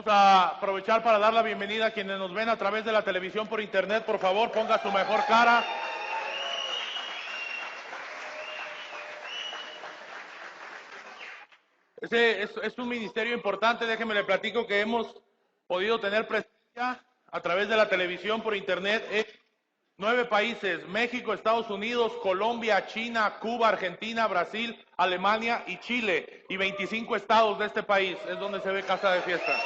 a aprovechar para dar la bienvenida a quienes nos ven a través de la televisión por internet. Por favor, ponga su mejor cara. Es un ministerio importante. Déjeme le platico que hemos podido tener presencia a través de la televisión por internet en 9 países: México, Estados Unidos, Colombia, China, Cuba, Argentina, Brasil, Alemania y Chile, y 25 estados de este país es donde se ve Casa de Fiesta.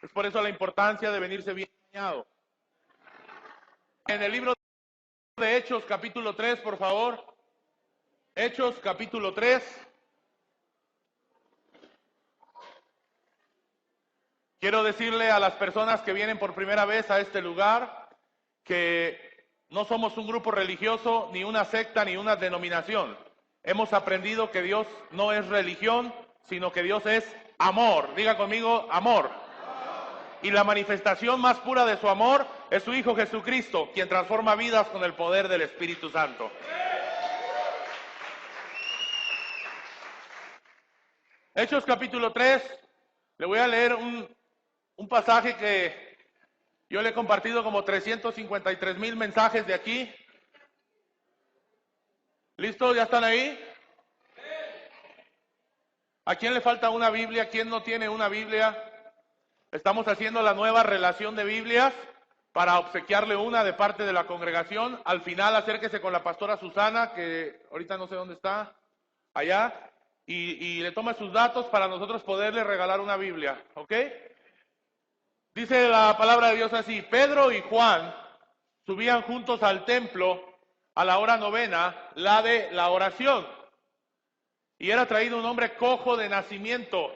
Es por eso la importancia de venirse bien bañado. En el libro de Hechos, capítulo 3, por favor. Hechos, capítulo 3. Quiero decirle a las personas que vienen por primera vez a este lugar que no somos un grupo religioso, ni una secta, ni una denominación. Hemos aprendido que Dios no es religión, sino que Dios es amor. Diga conmigo, amor. Y la manifestación más pura de su amor es su Hijo Jesucristo, quien transforma vidas con el poder del Espíritu Santo. Hechos capítulo 3, le voy a leer un pasaje que yo le he compartido como 353,000 mensajes de aquí. ¿Listo? ¿Ya están ahí? ¿A quién le falta una Biblia? ¿Quién no tiene una Biblia? Estamos haciendo la nueva relación de Biblias para obsequiarle una de parte de la congregación. Al final acérquese con la pastora Susana, que ahorita no sé dónde está, allá, y le toma sus datos para nosotros poderle regalar una Biblia, ¿ok? Dice la palabra de Dios así: Pedro y Juan subían juntos al templo a la hora novena, la de la oración. Y era traído un hombre cojo de nacimiento,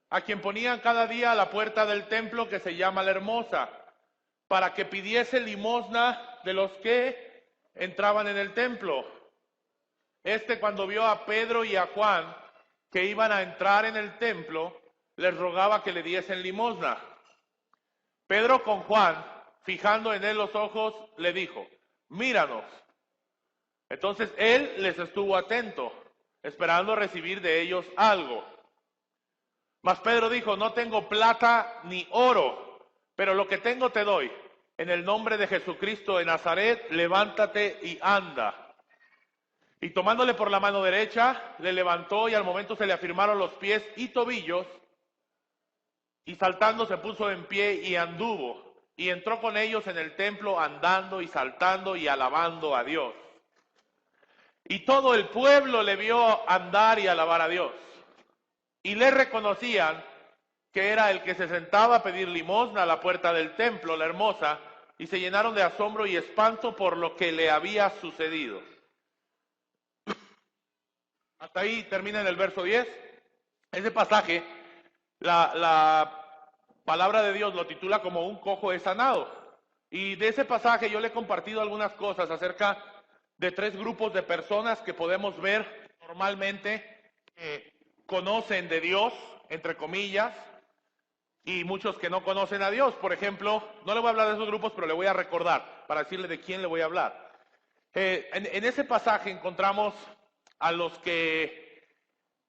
a quien ponían cada día a la puerta del templo, que se llama La Hermosa, para que pidiese limosna de los que entraban en el templo. Cuando vio a Pedro y a Juan que iban a entrar en el templo, les rogaba que le diesen limosna. Pedro, con Juan, fijando en él los ojos, le dijo: míranos. Entonces él les estuvo atento, esperando recibir de ellos algo. Mas Pedro dijo: no tengo plata ni oro, pero lo que tengo te doy. En el nombre de Jesucristo de Nazaret, levántate y anda. Y tomándole por la mano derecha, le levantó, y al momento se le afirmaron los pies y tobillos, y saltando se puso en pie y anduvo, y entró con ellos en el templo, andando y saltando y alabando a Dios. Y todo el pueblo le vio andar y alabar a Dios, y le reconocían que era el que se sentaba a pedir limosna a la puerta del templo, La Hermosa, y se llenaron de asombro y espanto por lo que le había sucedido. Hasta ahí termina en el verso 10. Ese pasaje, la palabra de Dios lo titula como un cojo es sanado. Y de ese pasaje yo le he compartido algunas cosas acerca de 3 grupos de personas que podemos ver normalmente que conocen de Dios, entre comillas, y muchos que no conocen a Dios. Por ejemplo, no le voy a hablar de esos grupos, pero le voy a recordar para decirle de quién le voy a hablar. En ese pasaje encontramos a los que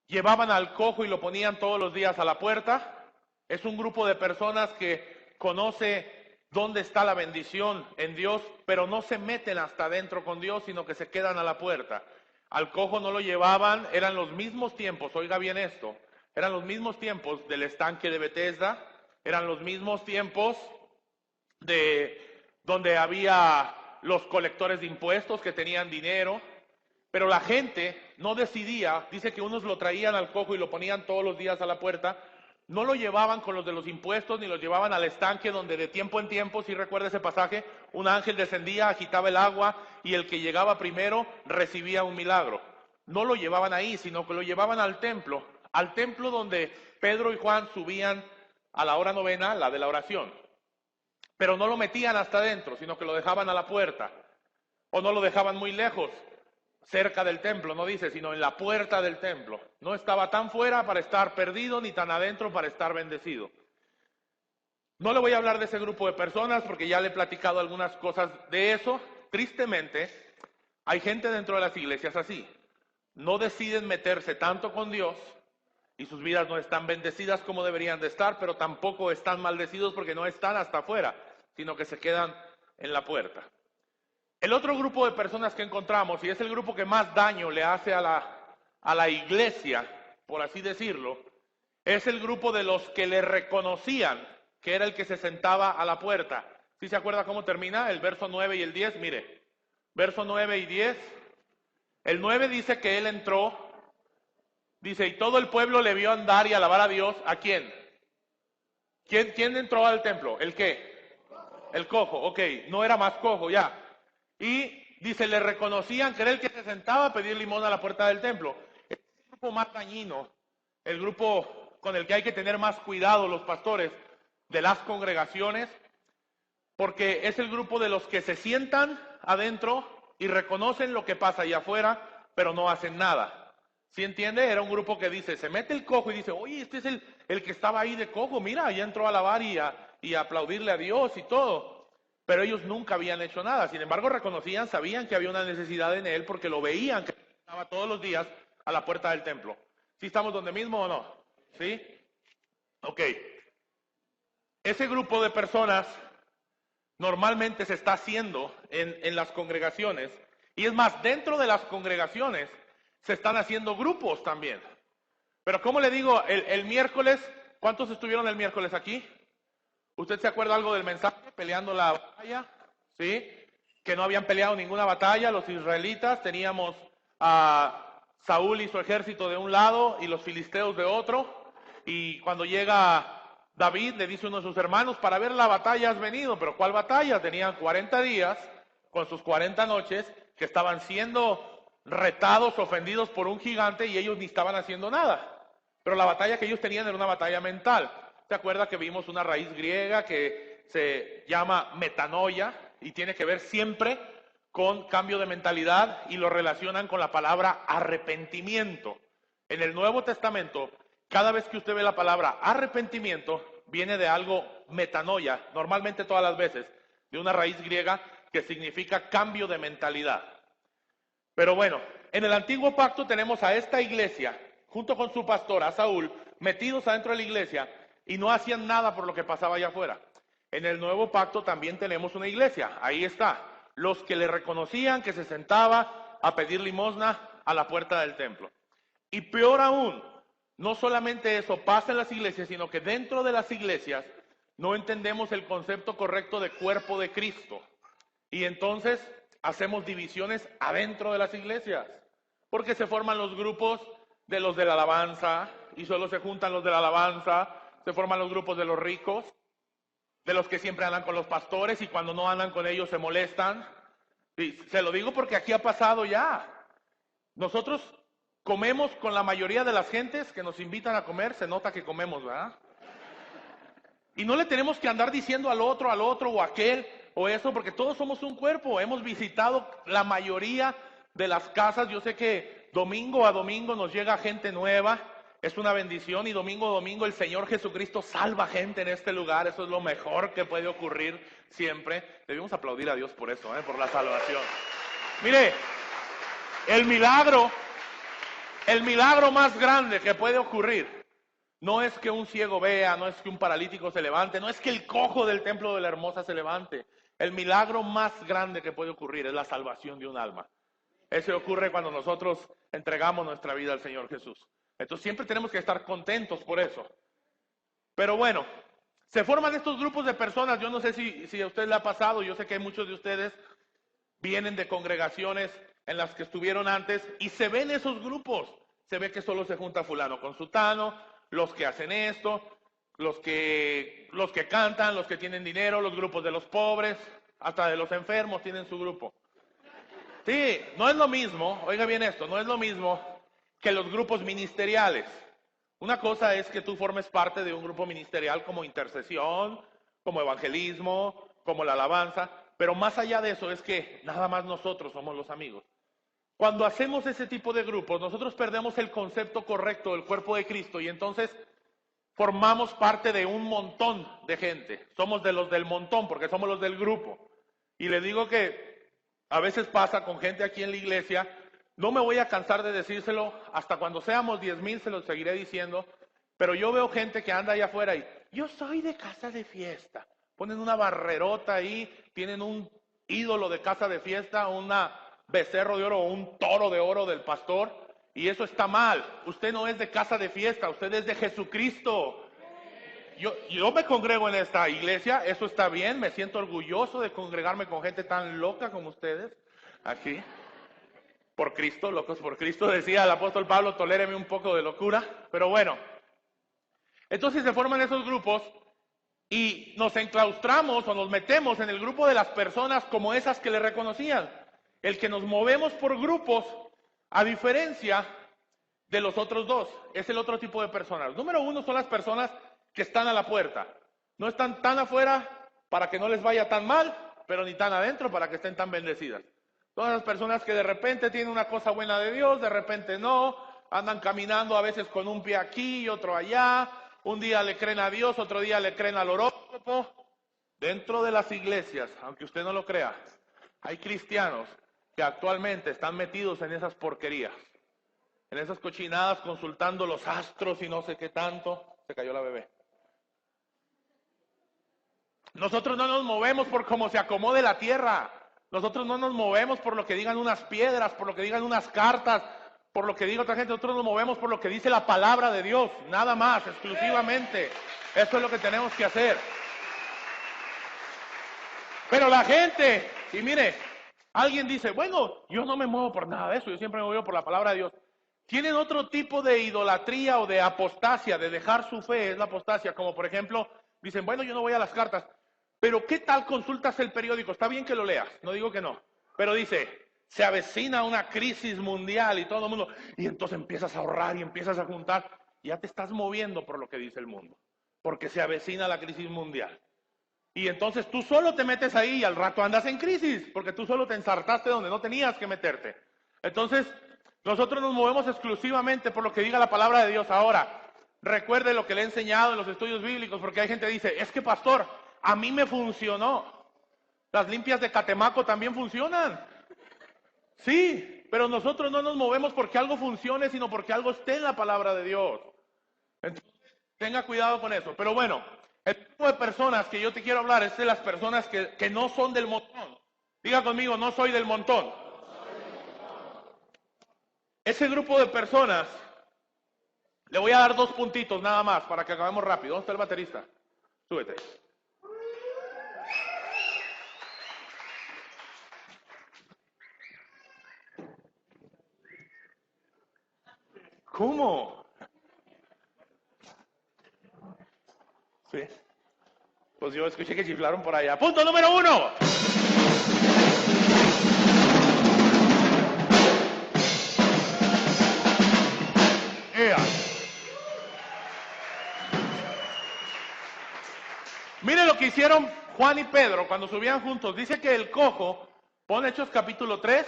llevaban al cojo y lo ponían todos los días a la puerta. Es un grupo de personas que conoce dónde está la bendición en Dios, pero no se meten hasta adentro con Dios, sino que se quedan a la puerta. Al cojo no lo llevaban, eran los mismos tiempos, oiga bien esto, eran los mismos tiempos del estanque de Betesda, eran los mismos tiempos de donde había los colectores de impuestos que tenían dinero. Pero la gente no decidía, dice que unos lo traían al cojo y lo ponían todos los días a la puerta, no lo llevaban con los de los impuestos, ni lo llevaban al estanque donde de tiempo en tiempo, si recuerda ese pasaje, un ángel descendía, agitaba el agua y el que llegaba primero recibía un milagro. No lo llevaban ahí, sino que lo llevaban al templo donde Pedro y Juan subían a la hora novena, la de la oración. Pero no lo metían hasta adentro, sino que lo dejaban a la puerta, o no lo dejaban muy lejos, cerca del templo, no dice, sino en la puerta del templo. No estaba tan fuera para estar perdido, ni tan adentro para estar bendecido. No le voy a hablar de ese grupo de personas porque ya le he platicado algunas cosas de eso. Tristemente, hay gente dentro de las iglesias así. no deciden meterse tanto con Dios y sus vidas no están bendecidas como deberían de estar, pero tampoco están maldecidos porque no están hasta afuera, sino que se quedan en la puerta. El otro grupo de personas que encontramos, y es el grupo que más daño le hace a la iglesia, por así decirlo, es el grupo de los que le reconocían que era el que se sentaba a la puerta. ¿Sí se acuerda cómo termina el verso 9 y el 10? Mire, verso 9 y 10. El 9 dice que él entró, dice, y todo el pueblo le vio andar y alabar a Dios. ¿A quién? ¿Quién entró al templo? ¿El qué? El cojo, ok, no era más cojo ya. Y dice, le reconocían que era el que se sentaba a pedir limón a la puerta del templo. Es el grupo más dañino, el grupo con el que hay que tener más cuidado los pastores de las congregaciones, porque es el grupo de los que se sientan adentro y reconocen lo que pasa allá afuera, pero no hacen nada. ¿Sí entiende? Era un grupo que dice, se mete el cojo y dice, oye, este es el que estaba ahí de cojo, mira, ya entró a alabar y a aplaudirle a Dios y todo. Pero ellos nunca habían hecho nada. Sin embargo, reconocían, sabían que había una necesidad en él porque lo veían que estaba todos los días a la puerta del templo. ¿Sí estamos donde mismo o no? ¿Sí? Ok. Ese grupo de personas normalmente se está haciendo en las congregaciones. Y es más, dentro de las congregaciones se están haciendo grupos también. Pero como le digo, el miércoles, ¿cuántos estuvieron el miércoles aquí? ¿Usted se acuerda algo del mensaje? Peleando la batalla, ¿sí? Que no habían peleado ninguna batalla los israelitas. Teníamos a Saúl y su ejército de un lado y los filisteos de otro. Y cuando llega David, le dice a uno de sus hermanos, para ver la batalla has venido. ¿Pero cuál batalla? Tenían 40 días con sus 40 noches que estaban siendo retados, ofendidos por un gigante y ellos ni estaban haciendo nada. Pero la batalla que ellos tenían era una batalla mental. ¿Se acuerda que vimos una raíz griega que se llama metanoia y tiene que ver siempre con cambio de mentalidad y lo relacionan con la palabra arrepentimiento? En el Nuevo Testamento, cada vez que usted ve la palabra arrepentimiento, viene de algo metanoia, normalmente todas las veces, de una raíz griega que significa cambio de mentalidad. Pero bueno, en el Antiguo Pacto tenemos a esta iglesia, junto con su pastor, a Saúl, metidos adentro de la iglesia y no hacían nada por lo que pasaba allá afuera. En el Nuevo Pacto también tenemos una iglesia, ahí está, los que le reconocían que se sentaba a pedir limosna a la puerta del templo. Y peor aún, no solamente eso pasa en las iglesias, sino que dentro de las iglesias no entendemos el concepto correcto de cuerpo de Cristo. Y entonces hacemos divisiones adentro de las iglesias, porque se forman los grupos de los de la alabanza, y solo se juntan los de la alabanza, se forman los grupos de los ricos, de los que siempre andan con los pastores, y cuando no andan con ellos se molestan. Y se lo digo porque aquí ha pasado ya. Nosotros comemos con la mayoría de las gentes que nos invitan a comer, se nota que comemos, ¿verdad? Y no le tenemos que andar diciendo al otro o aquel, o eso, porque todos somos un cuerpo. Hemos visitado la mayoría de las casas. Yo sé que domingo a domingo nos llega gente nueva. Es una bendición y domingo a domingo el Señor Jesucristo salva gente en este lugar. Eso es lo mejor que puede ocurrir siempre. Debemos aplaudir a Dios por eso, por la salvación. Mire, el milagro más grande que puede ocurrir no es que un ciego vea, no es que un paralítico se levante, no es que el cojo del templo de la Hermosa se levante. El milagro más grande que puede ocurrir es la salvación de un alma. Eso ocurre cuando nosotros entregamos nuestra vida al Señor Jesús. Entonces siempre tenemos que estar contentos por eso. Pero bueno, se forman estos grupos de personas. Yo no sé si a usted le ha pasado, yo sé que muchos de ustedes vienen de congregaciones en las que estuvieron antes y se ven esos grupos. Se ve que solo se junta fulano con sutano, los que hacen esto, los que cantan, los que tienen dinero, los grupos de los pobres, hasta de los enfermos tienen su grupo. Sí, no es lo mismo, oiga bien esto, no es lo mismo que los grupos ministeriales. Una cosa es que tú formes parte de un grupo ministerial como intercesión, como evangelismo, como la alabanza, pero más allá de eso es que nada más nosotros somos los amigos. Cuando hacemos ese tipo de grupos, nosotros perdemos el concepto correcto del cuerpo de Cristo y entonces formamos parte de un montón de gente. Somos de los del montón porque somos los del grupo. Y le digo que a veces pasa con gente aquí en la iglesia No me voy a cansar de decírselo, hasta cuando seamos 10,000 se lo seguiré diciendo, pero yo veo gente que anda allá afuera y yo soy de casa de fiesta. Ponen una barrerota ahí, tienen un ídolo de casa de fiesta, una becerro de oro o un toro de oro del pastor, y eso está mal. Usted no es de casa de fiesta, usted es de Jesucristo. Yo me congrego en esta iglesia, eso está bien, me siento orgulloso de congregarme con gente tan loca como ustedes, aquí. Por Cristo, locos por Cristo, decía el apóstol Pablo, toléreme un poco de locura, pero bueno. Entonces se forman esos grupos y nos enclaustramos o nos metemos en el grupo de las personas como esas que le reconocían. El que nos movemos por grupos, a diferencia de los otros dos, es el otro tipo de personas. Número uno son las personas que están a la puerta. No están tan afuera para que no les vaya tan mal, pero ni tan adentro para que estén tan bendecidas. Todas las personas que de repente tienen una cosa buena de Dios, de repente no, andan caminando a veces con un pie aquí y otro allá, un día le creen a Dios, otro día le creen al horóscopo. Dentro de las iglesias, aunque usted no lo crea, hay cristianos que actualmente están metidos en esas porquerías, en esas cochinadas, consultando los astros y no sé qué tanto. Se cayó la bebé. Nosotros no nos movemos por cómo se acomode la tierra. Nosotros no nos movemos por lo que digan unas piedras, por lo que digan unas cartas, por lo que diga otra gente. Nosotros nos movemos por lo que dice la palabra de Dios, nada más, exclusivamente. Eso es lo que tenemos que hacer. Pero la gente, y mire, alguien dice, bueno, yo no me muevo por nada de eso, yo siempre me muevo por la palabra de Dios. Tienen otro tipo de idolatría o de apostasia, de dejar su fe, es la apostasia, como por ejemplo, dicen, bueno, yo no voy a las cartas. Pero ¿qué tal consultas el periódico? Está bien que lo leas, no digo que no. Pero dice, se avecina una crisis mundial y todo el mundo, y entonces empiezas a ahorrar y empiezas a juntar. Ya te estás moviendo por lo que dice el mundo, porque se avecina la crisis mundial. Y entonces tú solo te metes ahí y al rato andas en crisis, porque tú solo te ensartaste donde no tenías que meterte. Entonces, nosotros nos movemos exclusivamente por lo que diga la palabra de Dios. Ahora, recuerde lo que le he enseñado en los estudios bíblicos, porque hay gente que dice, es que pastor, a mí me funcionó. Las limpias de Catemaco también funcionan. Sí, pero nosotros no nos movemos porque algo funcione, sino porque algo esté en la palabra de Dios. Entonces, tenga cuidado con eso. Pero bueno, el tipo de personas que yo te quiero hablar es de las personas que no son del montón. Diga conmigo, no soy del montón. Ese grupo de personas, le voy a dar 2 puntitos nada más para que acabemos rápido. ¿Dónde está el baterista? Súbete. ¿Cómo? Sí. Pues yo escuché que chiflaron por allá. Punto número 1. Mire lo que hicieron Juan y Pedro cuando subían juntos. Dice que el cojo, pon Hechos capítulo 3,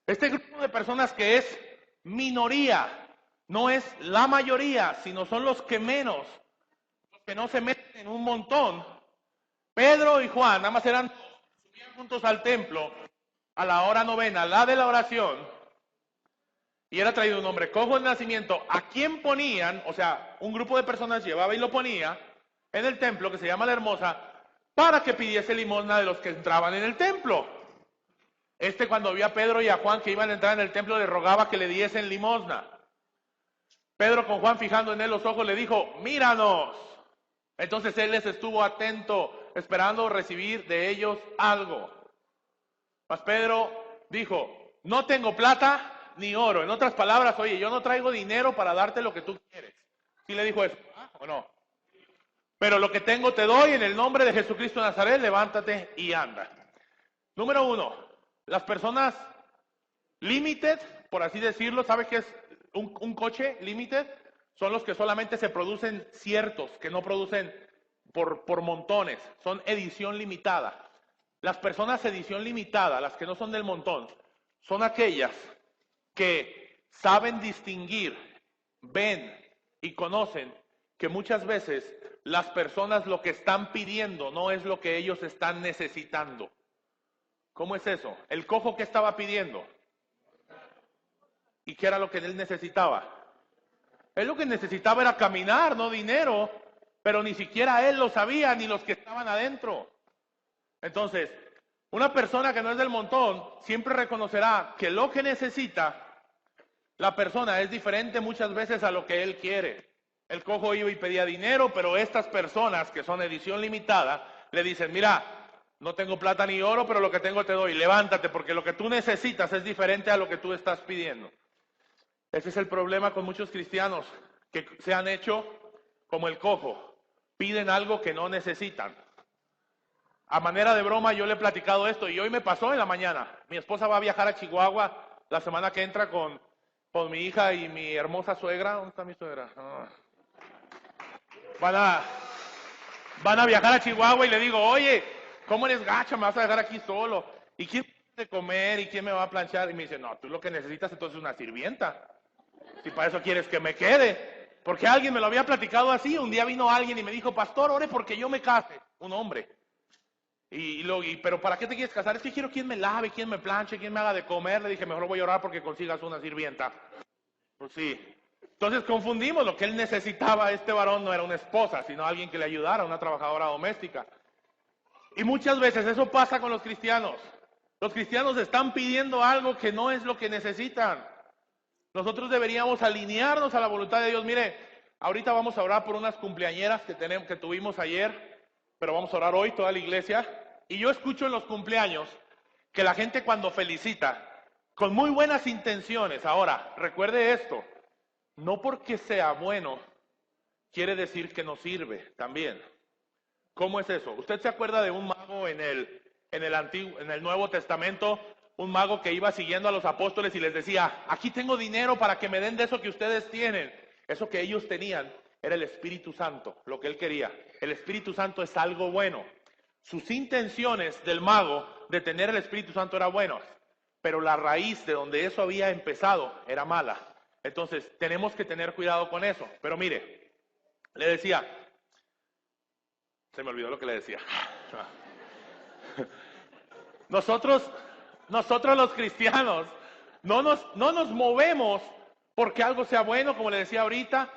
este grupo de personas que es minoría, no es la mayoría, sino son los que menos, los que no se meten en un montón. Pedro y Juan, nada más subían juntos al templo a la hora novena, la de la oración, y era traído un hombre cojo de nacimiento, a quien ponían, o sea, un grupo de personas llevaba y lo ponía en el templo, que se llama La Hermosa, para que pidiese limosna de los que entraban en el templo. Cuando vio a Pedro y a Juan que iban a entrar en el templo, le rogaba que le diesen limosna. Pedro, con Juan fijando en él los ojos, le dijo, míranos. Entonces él les estuvo atento, esperando recibir de ellos algo. Mas Pedro dijo, no tengo plata ni oro. En otras palabras, oye, yo no traigo dinero para darte lo que tú quieres. ¿Sí le dijo eso? ¿Ah? ¿O no? Pero lo que tengo te doy, en el nombre de Jesucristo de Nazaret, levántate y anda. Número 1, las personas limited, por así decirlo, ¿sabe qué es un coche limited? Son los que solamente se producen ciertos, que no producen por montones, son edición limitada. Las personas edición limitada, las que no son del montón, son aquellas que saben distinguir, ven y conocen que muchas veces las personas lo que están pidiendo no es lo que ellos están necesitando. ¿Cómo es eso? El cojo, ¿qué estaba pidiendo? ¿Y qué era lo que él necesitaba? Él lo que necesitaba era caminar, no dinero, pero ni siquiera él lo sabía, ni los que estaban adentro. Entonces, una persona que no es del montón siempre reconocerá que lo que necesita la persona es diferente muchas veces a lo que él quiere. El cojo iba y pedía dinero, pero estas personas que son edición limitada le dicen, mira, no tengo plata ni oro, pero lo que tengo te doy, levántate, porque lo que tú necesitas es diferente a lo que tú estás pidiendo. Ese es el problema con muchos cristianos que se han hecho como el cojo, piden algo que no necesitan. A manera de broma yo le he platicado esto y hoy me pasó en la mañana. Mi esposa va a viajar a Chihuahua la semana que entra con mi hija y mi hermosa suegra. ¿Dónde está mi suegra? Van a viajar a Chihuahua y le digo, oye, ¿cómo eres gacha? Me vas a dejar aquí solo. ¿Y quién de comer? ¿Y quién me va a planchar? Y me dice, no, tú lo que necesitas entonces es una sirvienta. Si para eso quieres que me quede. Porque alguien me lo había platicado así. Un día vino alguien y me dijo, pastor, ore porque yo me case. Un hombre. Pero ¿para qué te quieres casar? Es que quiero quien me lave, quien me planche, quien me haga de comer. Le dije, mejor voy a orar porque consigas una sirvienta. Pues sí. Entonces confundimos, lo que él necesitaba, este varón no era una esposa, sino alguien que le ayudara, una trabajadora doméstica. Y muchas veces eso pasa con los cristianos. Los cristianos están pidiendo algo que no es lo que necesitan. Nosotros deberíamos alinearnos a la voluntad de Dios. Mire, ahorita vamos a orar por unas cumpleañeras que tuvimos ayer, pero vamos a orar hoy toda la iglesia. Y yo escucho en los cumpleaños que la gente cuando felicita, con muy buenas intenciones, ahora, recuerde esto, no porque sea bueno, quiere decir que no sirve también. ¿Cómo es eso? ¿Usted se acuerda de un mago en el Nuevo Testamento? Un mago que iba siguiendo a los apóstoles y les decía, aquí tengo dinero para que me den de eso que ustedes tienen. Eso que ellos tenían era el Espíritu Santo, lo que él quería. El Espíritu Santo es algo bueno. Sus intenciones del mago de tener el Espíritu Santo eran buenas, pero la raíz de donde eso había empezado era mala. Entonces, tenemos que tener cuidado con eso. Pero mire, le decía, se me olvidó lo que le decía. Nosotros los cristianos no nos movemos porque algo sea bueno, como le decía ahorita,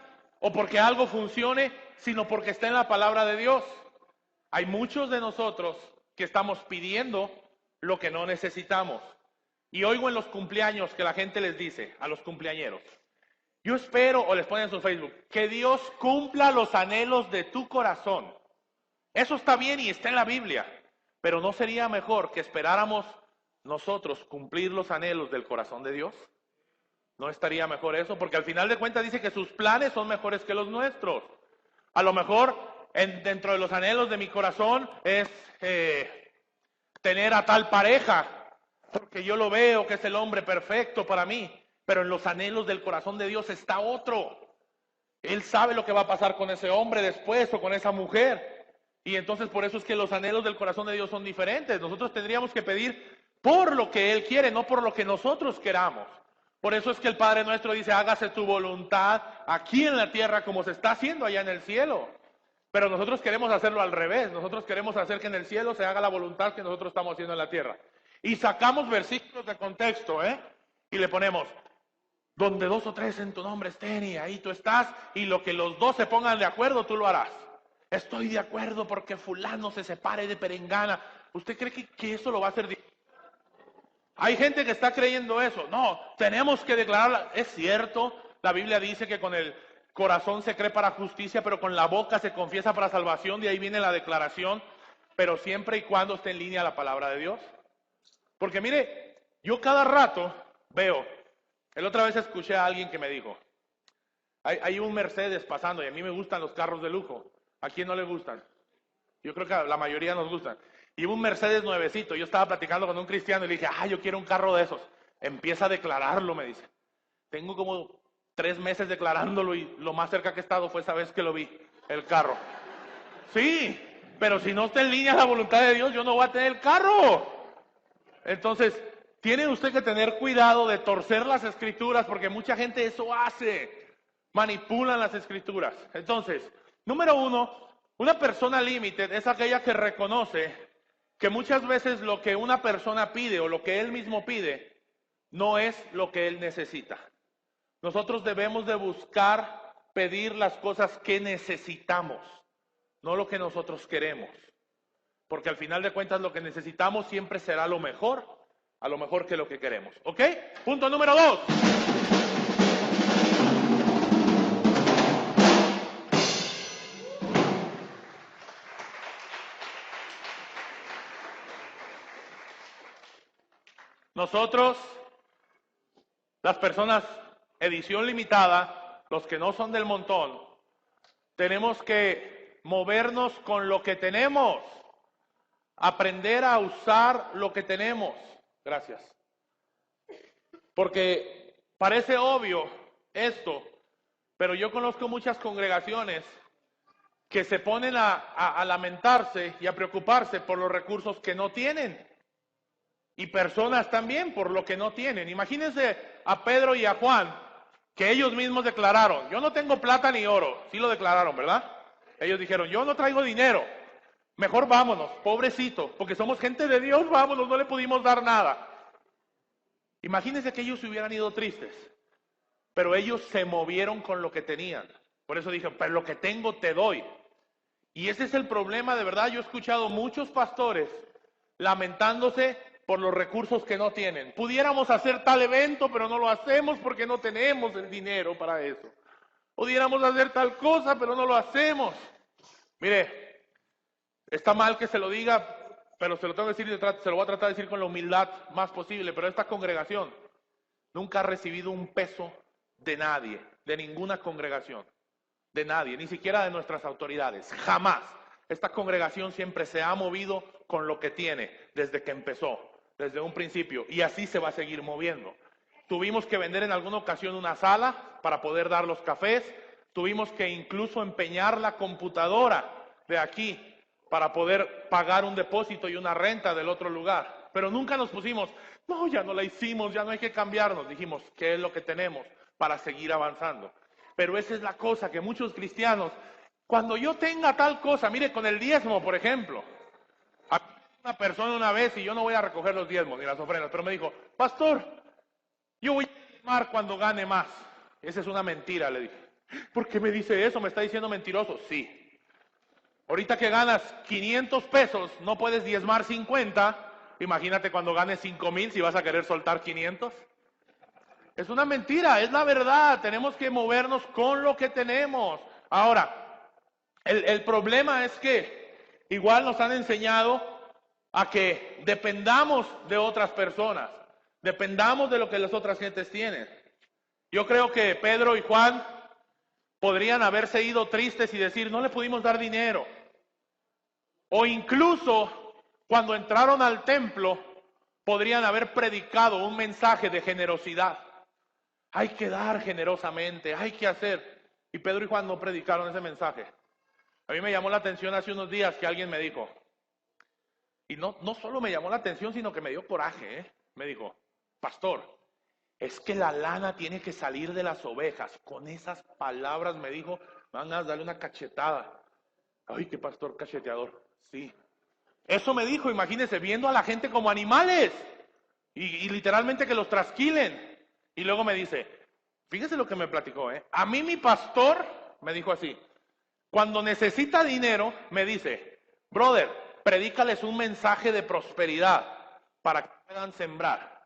o porque algo funcione, sino porque está en la palabra de Dios. Hay muchos de nosotros que estamos pidiendo lo que no necesitamos. Y oigo en los cumpleaños que la gente les dice a los cumpleañeros, yo espero, o les ponen en su Facebook, que Dios cumpla los anhelos de tu corazón. Eso está bien y está en la Biblia, pero ¿no sería mejor que esperáramos nosotros cumplir los anhelos del corazón de Dios? ¿No estaría mejor eso? Porque al final de cuentas dice que sus planes son mejores que los nuestros. A lo mejor dentro de los anhelos de mi corazón es tener a tal pareja, porque yo lo veo que es el hombre perfecto para mí, pero en los anhelos del corazón de Dios está otro. Él sabe lo que va a pasar con ese hombre después o con esa mujer. Y entonces por eso es que los anhelos del corazón de Dios son diferentes. Nosotros tendríamos que pedir por lo que Él quiere, no por lo que nosotros queramos. Por eso es que el Padre nuestro dice, hágase tu voluntad aquí en la tierra como se está haciendo allá en el cielo. Pero nosotros queremos hacerlo al revés. Nosotros queremos hacer que en el cielo se haga la voluntad que nosotros estamos haciendo en la tierra. Y sacamos versículos de contexto, y le ponemos, donde 2 o 3 en tu nombre estén, y ahí tú estás, y lo que los 2 se pongan de acuerdo, tú lo harás. Estoy de acuerdo porque fulano se separe de perengana. ¿Usted cree que eso lo va a hacer? Hay gente que está creyendo eso. No, tenemos que declararla. Es cierto, la Biblia dice que con el corazón se cree para justicia, pero con la boca se confiesa para salvación. De ahí viene la declaración, pero siempre y cuando esté en línea la palabra de Dios. Porque mire, yo cada rato veo, la otra vez escuché a alguien que me dijo, hay un Mercedes pasando y a mí me gustan los carros de lujo. ¿A quién no le gustan? Yo creo que a la mayoría nos gustan. Y un Mercedes nuevecito, yo estaba platicando con un cristiano y le dije, yo quiero un carro de esos. Empieza a declararlo, me dice. Tengo como 3 meses declarándolo y lo más cerca que he estado fue esa vez que lo vi, el carro. Sí, pero si no está en línea la voluntad de Dios, yo no voy a tener el carro. Entonces, tiene usted que tener cuidado de torcer las escrituras, porque mucha gente eso hace, manipulan las escrituras. Entonces, número 1, una persona límite es aquella que reconoce que muchas veces lo que una persona pide o lo que él mismo pide no es lo que él necesita. Nosotros debemos de buscar pedir las cosas que necesitamos, no lo que nosotros queremos. Porque al final de cuentas lo que necesitamos siempre será lo mejor, a lo mejor que lo que queremos. ¿Ok? Punto número 2. Nosotros, las personas edición limitada, los que no son del montón, tenemos que movernos con lo que tenemos, aprender a usar lo que tenemos. Gracias. Porque parece obvio esto, pero yo conozco muchas congregaciones que se ponen a lamentarse y a preocuparse por los recursos que no tienen. Y personas también por lo que no tienen. Imagínense a Pedro y a Juan, que ellos mismos declararon, yo no tengo plata ni oro. Sí lo declararon, ¿verdad? Ellos dijeron, yo no traigo dinero. Mejor vámonos, pobrecito, porque somos gente de Dios, vámonos, no le pudimos dar nada. Imagínense que ellos se hubieran ido tristes, pero ellos se movieron con lo que tenían. Por eso dije, pero lo que tengo te doy. Y ese es el problema, de verdad. Yo he escuchado muchos pastores lamentándose por los recursos que no tienen. Pudiéramos hacer tal evento, pero no lo hacemos porque no tenemos el dinero para eso. Pudiéramos hacer tal cosa, pero no lo hacemos. Mire, está mal que se lo diga, pero se lo tengo que decir, se lo voy a tratar de decir con la humildad más posible, pero esta congregación nunca ha recibido un peso de nadie, de ninguna congregación, de nadie, ni siquiera de nuestras autoridades, jamás. Esta congregación siempre se ha movido con lo que tiene desde que empezó, desde un principio, y así se va a seguir moviendo. Tuvimos que vender en alguna ocasión una sala para poder dar los cafés, tuvimos que incluso empeñar la computadora de aquí para poder pagar un depósito y una renta del otro lugar, pero nunca nos pusimos, no, ya no la hicimos, ya no hay que cambiarnos, dijimos, ¿qué es lo que tenemos para seguir avanzando? Pero esa es la cosa que muchos cristianos, cuando yo tenga tal cosa, mire, con el diezmo, por ejemplo, a una persona una vez, y yo no voy a recoger los diezmos ni las ofrendas, pero me dijo, pastor, yo voy a diezmar cuando gane más. Esa es una mentira, le dije. ¿Por qué me dice eso? ¿Me está diciendo mentiroso? Sí. Ahorita que ganas 500 pesos, no puedes diezmar 50. Imagínate cuando ganes 5,000 si vas a querer soltar 500. Es una mentira, es la verdad. Tenemos que movernos con lo que tenemos. Ahora, el problema es que igual nos han enseñado a que dependamos de otras personas. Dependamos de lo que las otras gentes tienen. Yo creo que Pedro y Juan podrían haberse ido tristes y decir, no le pudimos dar dinero. O incluso, cuando entraron al templo, podrían haber predicado un mensaje de generosidad. Hay que dar generosamente, hay que hacer. Y Pedro y Juan no predicaron ese mensaje. A mí me llamó la atención hace unos días que alguien me dijo, y no solo me llamó la atención, sino que me dio coraje, ¿eh? Me dijo, pastor, es que la lana tiene que salir de las ovejas. Con esas palabras me dijo, van a darle una cachetada. Ay, qué pastor cacheteador. Sí. Eso me dijo, imagínense, viendo a la gente como animales. Y literalmente que los trasquilen. Y luego me dice, fíjese lo que me platicó, ¿eh? A mí mi pastor me dijo así, cuando necesita dinero, me dice, brother, predícales un mensaje de prosperidad para que puedan sembrar.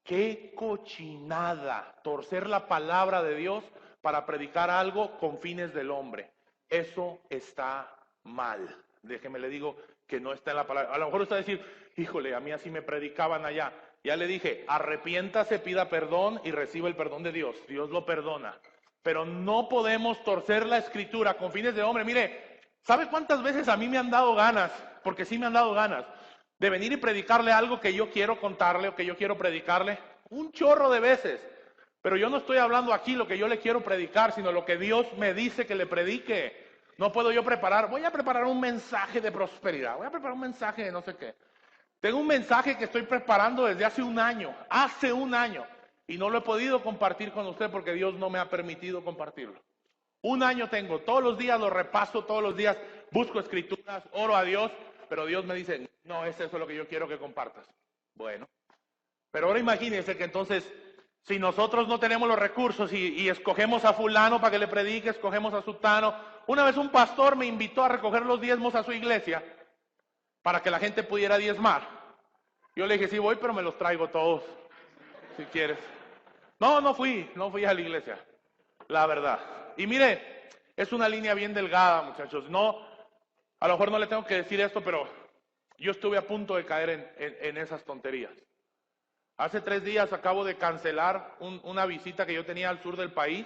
¡Qué cochinada! Torcer la palabra de Dios para predicar algo con fines del hombre. Eso está mal. Déjeme le digo que no está en la palabra. A lo mejor usted va a decir, híjole, a mí así me predicaban allá. Ya le dije, arrepiéntase, pida perdón y reciba el perdón de Dios. Dios lo perdona. Pero no podemos torcer la escritura con fines de hombre. Mire, ¿sabe cuántas veces a mí me han dado ganas? Porque sí me han dado ganas de venir y predicarle algo que yo quiero contarle o que yo quiero predicarle, un chorro de veces. Pero yo no estoy hablando aquí lo que yo le quiero predicar, sino lo que Dios me dice que le predique. No puedo yo voy a preparar un mensaje de prosperidad, voy a preparar un mensaje de no sé qué. Tengo un mensaje que estoy preparando desde hace un año, y no lo he podido compartir con usted porque Dios no me ha permitido compartirlo. Un año tengo, todos los días lo repaso, todos los días busco escrituras, oro a Dios, pero Dios me dice, no, es eso lo que yo quiero que compartas. Bueno, pero ahora imagínense que entonces, Si nosotros no tenemos los recursos y escogemos a fulano para que le predique, escogemos a sutano. Una vez un pastor me invitó a recoger los diezmos a su iglesia para que la gente pudiera diezmar. Yo le dije, sí voy, pero me los traigo todos, si quieres. No fui a la iglesia, la verdad. Y mire, es una línea bien delgada, muchachos. No, a lo mejor no le tengo que decir esto, pero yo estuve a punto de caer en esas tonterías. Hace 3 días acabo de cancelar una visita que yo tenía al sur del país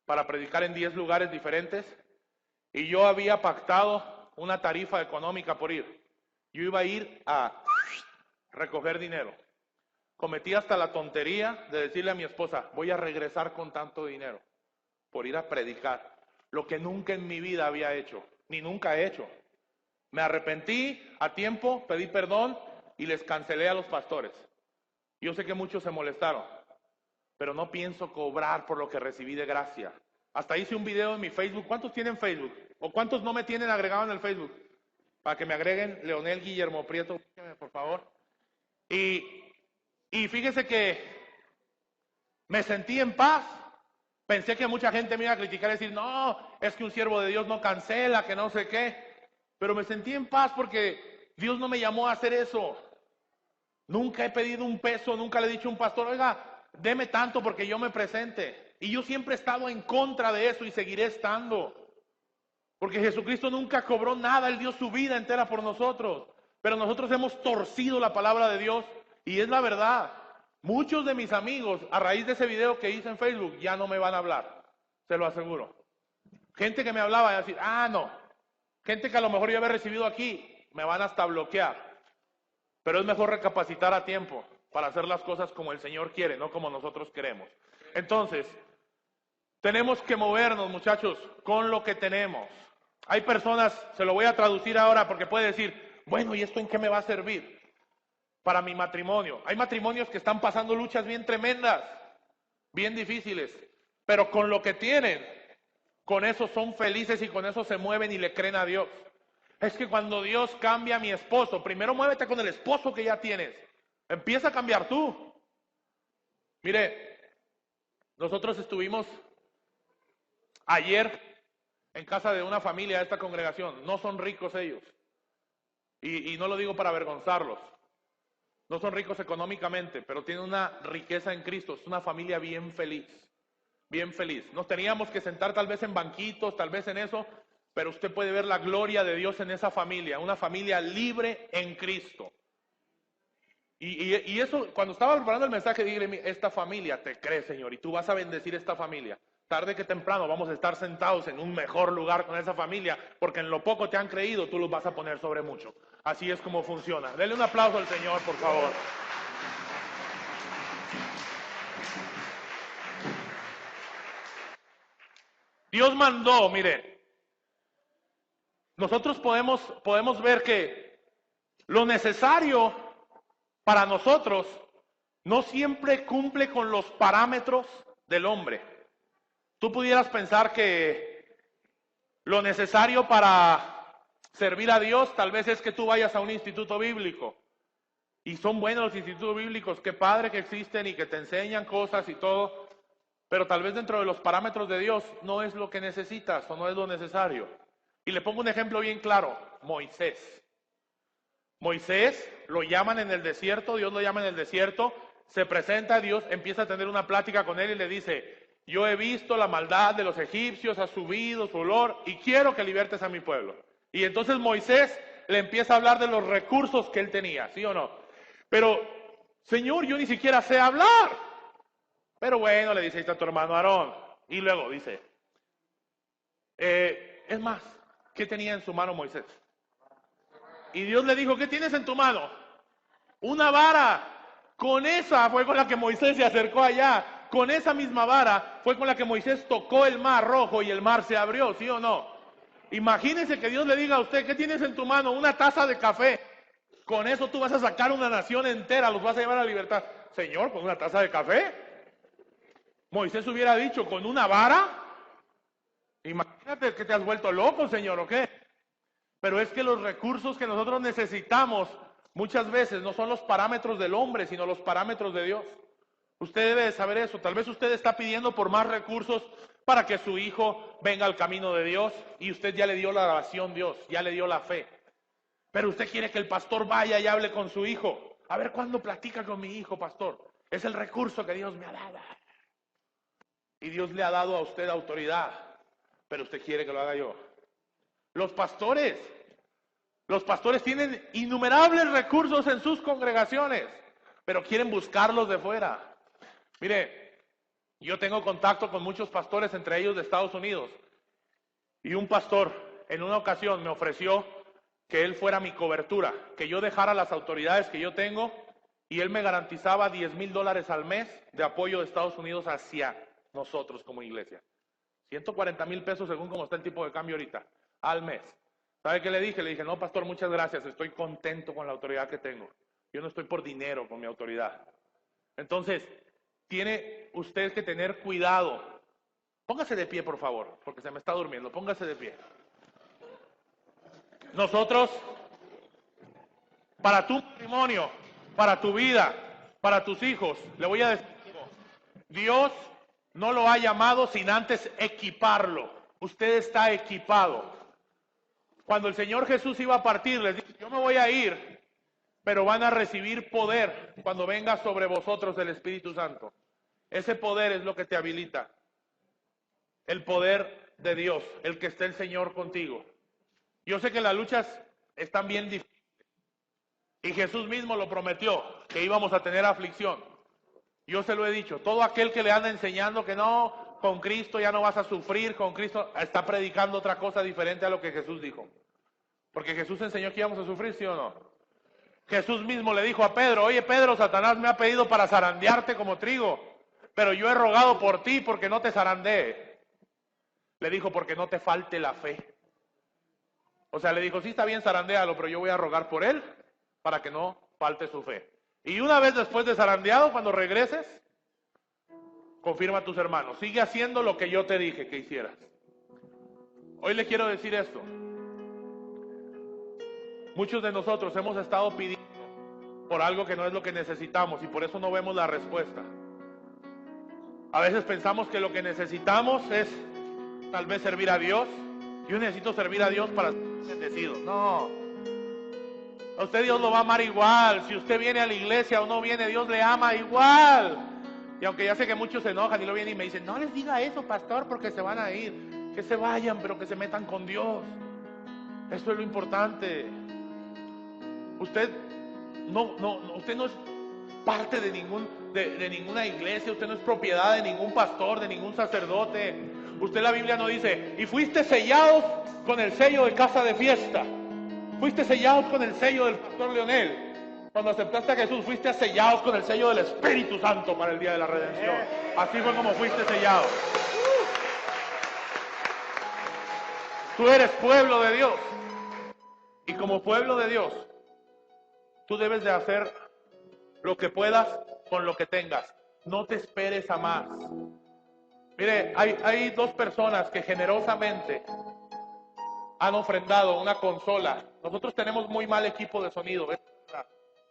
para predicar en 10 lugares diferentes, y yo había pactado una tarifa económica por ir. Yo iba a ir a recoger dinero. Cometí hasta la tontería de decirle a mi esposa, voy a regresar con tanto dinero por ir a predicar, lo que nunca en mi vida había hecho, ni nunca he hecho. Me arrepentí a tiempo, pedí perdón y les cancelé a los pastores. Yo sé que muchos se molestaron, pero no pienso cobrar por lo que recibí de gracia. Hasta hice un video en mi Facebook. ¿Cuántos tienen Facebook? ¿O cuántos no me tienen agregado en el Facebook? Para que me agreguen, Leonel Guillermo Prieto, por favor. Y fíjese que me sentí en paz. Pensé que mucha gente me iba a criticar y decir, no, es que un siervo de Dios no cancela, que no sé qué. Pero me sentí en paz porque Dios no me llamó a hacer eso. Nunca he pedido un peso, nunca le he dicho a un pastor, oiga, deme tanto porque yo me presente. Y yo siempre he estado en contra de eso y seguiré estando. Porque Jesucristo nunca cobró nada, Él dio su vida entera por nosotros. Pero nosotros hemos torcido la palabra de Dios y es la verdad. Muchos de mis amigos, a raíz de ese video que hice en Facebook, ya no me van a hablar, se lo aseguro. Gente que me hablaba y decir, no. Gente que a lo mejor yo había recibido aquí, me van hasta bloquear. Pero es mejor recapacitar a tiempo para hacer las cosas como el Señor quiere, no como nosotros queremos. Entonces, tenemos que movernos, muchachos, con lo que tenemos. Hay personas, se lo voy a traducir ahora porque puede decir, bueno, ¿y esto en qué me va a servir? Para mi matrimonio. Hay matrimonios que están pasando luchas bien tremendas, bien difíciles, pero con lo que tienen, con eso son felices y con eso se mueven y le creen a Dios. Es que cuando Dios cambia a mi esposo, primero muévete con el esposo que ya tienes. Empieza a cambiar tú. Mire, nosotros estuvimos ayer en casa de una familia de esta congregación. No son ricos ellos. Y no lo digo para avergonzarlos. No son ricos económicamente, pero tienen una riqueza en Cristo. Es una familia bien feliz. Bien feliz. Nos teníamos que sentar tal vez en banquitos, tal vez en eso. Pero usted puede ver la gloria de Dios en esa familia, una familia libre en Cristo. Y eso, cuando estaba preparando el mensaje, dije, esta familia te cree, Señor, y tú vas a bendecir esta familia. Tarde que temprano vamos a estar sentados en un mejor lugar con esa familia, porque en lo poco te han creído, tú los vas a poner sobre mucho. Así es como funciona. Denle un aplauso al Señor, por favor. Dios mandó, mire. Nosotros podemos ver que lo necesario para nosotros no siempre cumple con los parámetros del hombre. Tú pudieras pensar que lo necesario para servir a Dios tal vez es que tú vayas a un instituto bíblico. Y son buenos los institutos bíblicos, qué padre que existen y que te enseñan cosas y todo. Pero tal vez dentro de los parámetros de Dios no es lo que necesitas o no es lo necesario. Y le pongo un ejemplo bien claro, Moisés. Moisés lo llaman en el desierto, Dios lo llama en el desierto, se presenta a Dios, empieza a tener una plática con él y le dice, yo he visto la maldad de los egipcios, ha subido su olor y quiero que libertes a mi pueblo. Y entonces Moisés le empieza a hablar de los recursos que él tenía, ¿sí o no? Pero, Señor, yo ni siquiera sé hablar. Pero bueno, le dice, ahí está tu hermano Aarón. Y luego dice, es más, ¿qué tenía en su mano Moisés? Y Dios le dijo, ¿qué tienes en tu mano? Una vara. Con esa fue con la que Moisés se acercó allá. Con esa misma vara fue con la que Moisés tocó el mar rojo y el mar se abrió, ¿sí o no? Imagínese que Dios le diga a usted, ¿qué tienes en tu mano? Una taza de café. Con eso tú vas a sacar una nación entera, los vas a llevar a la libertad. Señor, ¿con una taza de café? Moisés hubiera dicho, ¿con una vara? Imagínate que te has vuelto loco, Señor, ¿o qué? Pero es que los recursos que nosotros necesitamos muchas veces no son los parámetros del hombre, sino los parámetros de Dios. Usted debe de saber eso. Tal vez usted está pidiendo por más recursos para que su hijo venga al camino de Dios y usted ya le dio la oración a Dios, ya le dio la fe. Pero usted quiere que el pastor vaya y hable con su hijo. A ver cuándo platica con mi hijo, pastor. Es el recurso que Dios me ha dado. Y Dios le ha dado a usted autoridad, pero usted quiere que lo haga yo. Los pastores tienen innumerables recursos en sus congregaciones, pero quieren buscarlos de fuera. Mire, yo tengo contacto con muchos pastores, entre ellos de Estados Unidos, y un pastor en una ocasión me ofreció que él fuera mi cobertura, que yo dejara las autoridades que yo tengo y él me garantizaba $10,000 al mes de apoyo de Estados Unidos hacia nosotros como iglesia. 140,000 pesos según como está el tipo de cambio ahorita, al mes. ¿Sabe qué le dije? Le dije, no, pastor, muchas gracias, estoy contento con la autoridad que tengo. Yo no estoy por dinero con mi autoridad. Entonces, tiene usted que tener cuidado. Póngase de pie, por favor, porque se me está durmiendo. Póngase de pie. Nosotros, para tu matrimonio, para tu vida, para tus hijos, le voy a decir algo. Dios no lo ha llamado sin antes equiparlo. Usted está equipado. Cuando el Señor Jesús iba a partir, les dijo, yo me voy a ir, pero van a recibir poder cuando venga sobre vosotros el Espíritu Santo. Ese poder es lo que te habilita. El poder de Dios, el que esté el Señor contigo. Yo sé que las luchas están bien difíciles. Y Jesús mismo lo prometió, que íbamos a tener aflicción. Yo se lo he dicho, todo aquel que le anda enseñando que no, con Cristo ya no vas a sufrir, con Cristo está predicando otra cosa diferente a lo que Jesús dijo. Porque Jesús enseñó que íbamos a sufrir, ¿sí o no? Jesús mismo le dijo a Pedro, oye Pedro, Satanás me ha pedido para zarandearte como trigo, pero yo he rogado por ti porque no te zarandee. Le dijo, porque no te falte la fe. O sea, le dijo, sí está bien, zarandéalo, pero yo voy a rogar por él para que no falte su fe. Y una vez después de zarandeado, cuando regreses, confirma a tus hermanos, sigue haciendo lo que yo te dije que hicieras. Hoy le quiero decir esto. Muchos de nosotros hemos estado pidiendo por algo que no es lo que necesitamos y por eso no vemos la respuesta. A veces pensamos que lo que necesitamos es tal vez servir a Dios. Yo necesito servir a Dios para ser bendecido. No. A usted Dios lo va a amar igual. Si usted viene a la iglesia o no viene, Dios le ama igual. Y aunque ya sé que muchos se enojan y lo vienen y me dicen, no les diga eso, pastor, porque se van a ir. Que se vayan, pero que se metan con Dios. Eso es lo importante. Usted no es parte de ninguna iglesia, usted no es propiedad de ningún pastor, de ningún sacerdote. Usted, la Biblia no dice, y fuiste sellados con el sello de casa de fiesta. Fuiste sellados con el sello del pastor Leonel. Cuando aceptaste a Jesús, fuiste sellados con el sello del Espíritu Santo para el día de la redención. Así fue como fuiste sellados. Tú eres pueblo de Dios. Y como pueblo de Dios, tú debes de hacer lo que puedas con lo que tengas. No te esperes a más. Mire, hay dos personas que generosamente han ofrendado una consola. Nosotros tenemos muy mal equipo de sonido, ¿ves?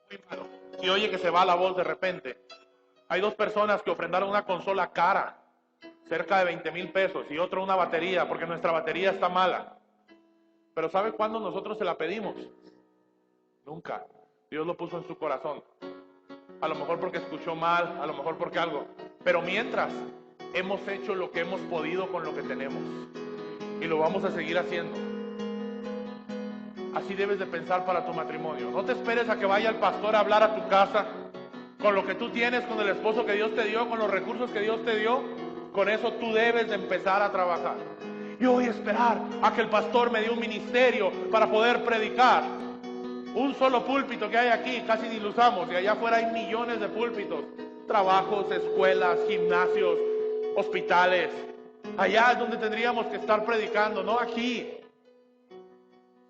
Muy malo. Y oye que se va la voz de repente. Hay dos personas que ofrendaron una consola cara, cerca de 20,000 pesos, y otro una batería, porque nuestra batería está mala. Pero ¿sabe cuándo nosotros se la pedimos? Nunca. Dios lo puso en su corazón. A lo mejor porque escuchó mal, a lo mejor porque algo. Pero mientras, hemos hecho lo que hemos podido con lo que tenemos. Y lo vamos a seguir haciendo. Así debes de pensar para tu matrimonio. No te esperes a que vaya el pastor a hablar a tu casa. Con lo que tú tienes, con el esposo que Dios te dio, con los recursos que Dios te dio. Con eso tú debes de empezar a trabajar. Yo voy a esperar a que el pastor me dé un ministerio para poder predicar. Un solo púlpito que hay aquí, casi ni lo usamos. Y allá afuera hay millones de púlpitos. Trabajos, escuelas, gimnasios, hospitales. Allá es donde tendríamos que estar predicando, no aquí.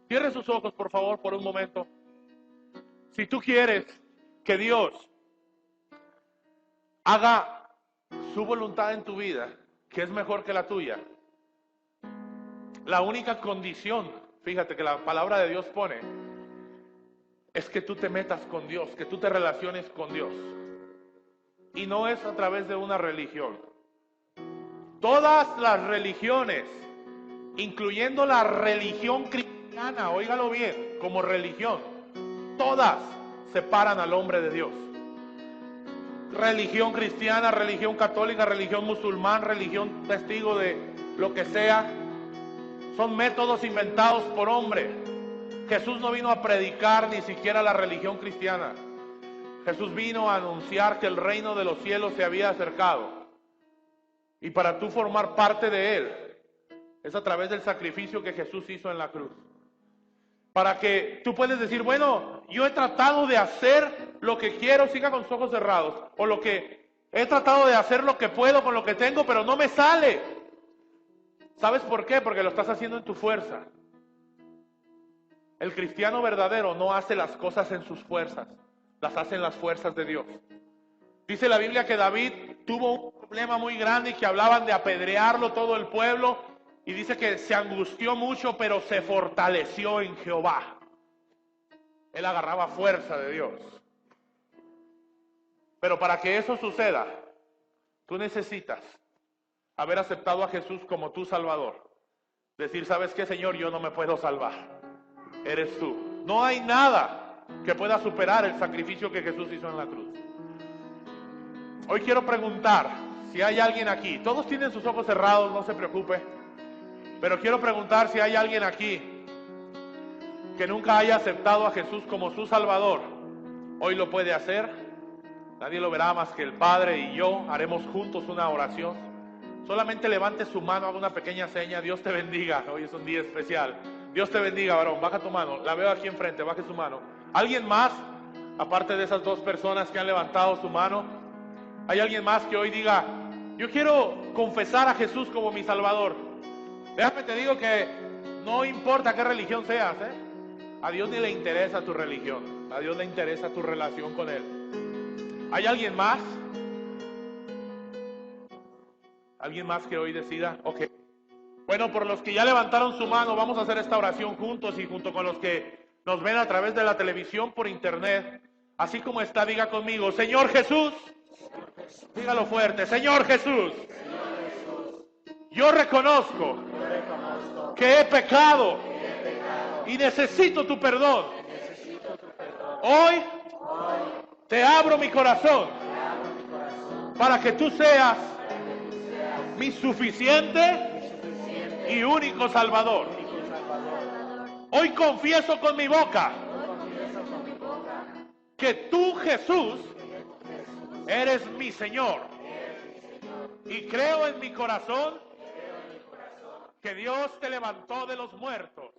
Cierre sus ojos, por favor, por un momento. Si tú quieres que Dios haga su voluntad en tu vida, que es mejor que la tuya, la única condición, fíjate que la palabra de Dios pone, es que tú te metas con Dios, que tú te relaciones con Dios. y no es a través de una religión. Todas las religiones, incluyendo la religión cristiana, óigalo bien, como religión, todas separan al hombre de Dios. Religión cristiana, religión católica, religión musulmán, religión testigo de lo que sea, son métodos inventados por hombre. Jesús no vino a predicar ni siquiera la religión cristiana. Jesús vino a anunciar que el reino de los cielos se había acercado. Y para tú formar parte de él, es a través del sacrificio que Jesús hizo en la cruz. Para que tú puedes decir, bueno, yo he tratado de hacer lo que quiero, siga con sus ojos cerrados, o lo que he tratado de hacer lo que puedo con lo que tengo, pero no me sale. ¿Sabes por qué? Porque lo estás haciendo en tu fuerza. El cristiano verdadero no hace las cosas en sus fuerzas, las hace en las fuerzas de Dios. Dice la Biblia que David tuvo un problema muy grande y que hablaban de apedrearlo todo el pueblo. Y dice que se angustió mucho, pero se fortaleció en Jehová. Él agarraba fuerza de Dios. Pero para que eso suceda, tú necesitas haber aceptado a Jesús como tu Salvador. Decir, ¿sabes qué, Señor? Yo no me puedo salvar. Eres tú. No hay nada que pueda superar el sacrificio que Jesús hizo en la cruz. Hoy quiero preguntar si hay alguien aquí. Todos tienen sus ojos cerrados, no se preocupe. Pero quiero preguntar si hay alguien aquí que nunca haya aceptado a Jesús como su Salvador. Hoy lo puede hacer. Nadie lo verá más que el Padre y yo. Haremos juntos una oración. Solamente levante su mano, haga una pequeña seña. Dios te bendiga. Hoy es un día especial. Dios te bendiga, varón. Baja tu mano. La veo aquí enfrente. Baje su mano. ¿Alguien más? Aparte de esas dos personas que han levantado su mano. ¿Hay alguien más que hoy diga, yo quiero confesar a Jesús como mi Salvador? Déjame te digo que no importa qué religión seas, a Dios ni le interesa tu religión, a Dios le interesa tu relación con Él. ¿Hay alguien más? ¿Alguien más que hoy decida? Ok. Bueno, por los que ya levantaron su mano, vamos a hacer esta oración juntos y junto con los que nos ven a través de la televisión por internet. Así como está, diga conmigo, Señor Jesús, dígalo fuerte, Señor Jesús, yo reconozco que he pecado y necesito tu perdón. Hoy te abro mi corazón para que tú seas mi suficiente y único Salvador. Hoy confieso con mi boca que tú, Jesús, eres mi Señor. Y creo en mi corazón que Dios te levantó de los muertos